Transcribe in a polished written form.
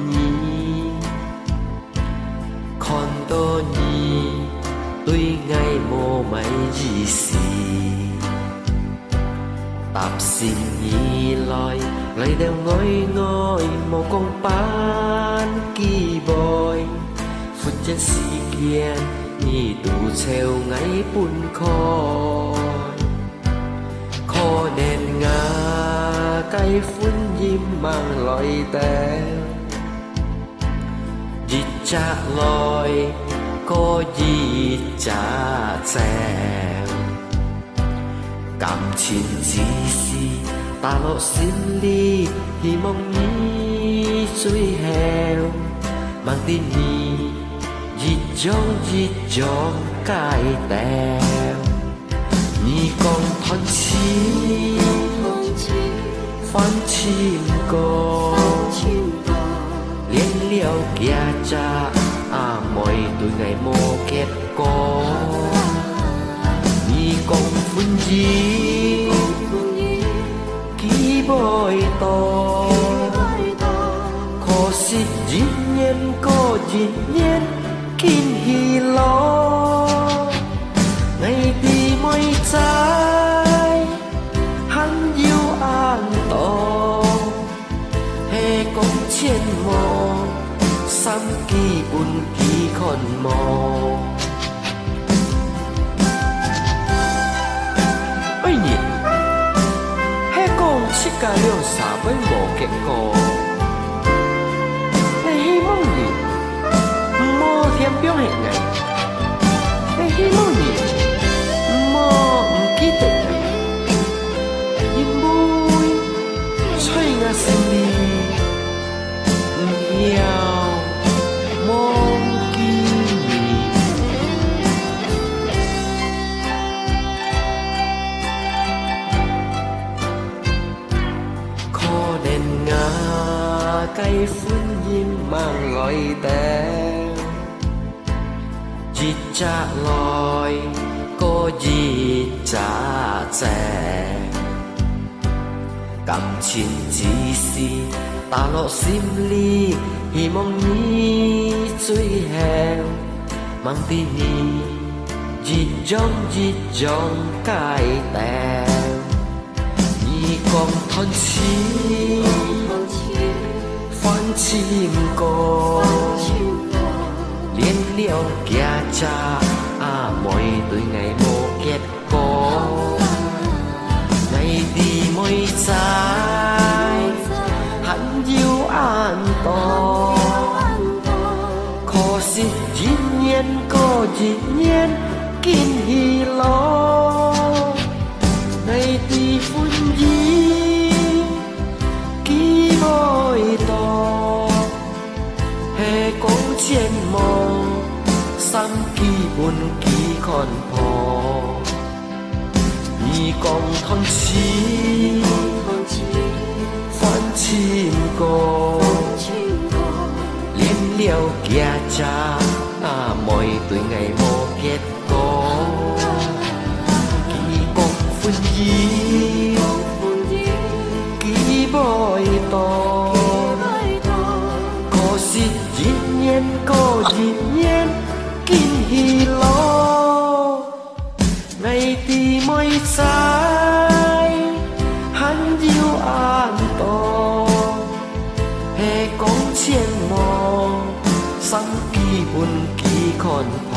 你，看到你对爱无买意思，踏前而來到愛愛無講班機會，忽然時間你獨潮愛半開，可能我計歡ยิ้mang來掉，日摘來個日摘正。感情只是打落心里，希望你最後望見你一種一種改掉。你講嘆氣，放棄唔過，練了假假每對愛無結果。你講歡意，幾倍多？可惜一年過一年，見喜樂。愛的每在，還要安度。係講千無，心基本幾看無。七加兩三尾無結果，你希望你唔好嫌表現愛，你希望你唔好唔記得愛，因為在我心裡唔要忘記你。計歡ยิ้mang來掉，日摘來個日摘正。感情只是打落心裡，希望你最後望見你一種一種改掉。你講嘆氣，放棄唔過，練了假假每對愛無結果。愛的每在，還要安度。可惜一年過一年，見喜樂。愛的歡意，幾倍多？係講千無，心基本幾看破。你講嘆氣，放棄唔過，練了假假每對愛無結果。你講歡意，幾倍多？可惜一年過一年，見喜樂。愛的每在，還要安度。係講千無，心基本幾看破。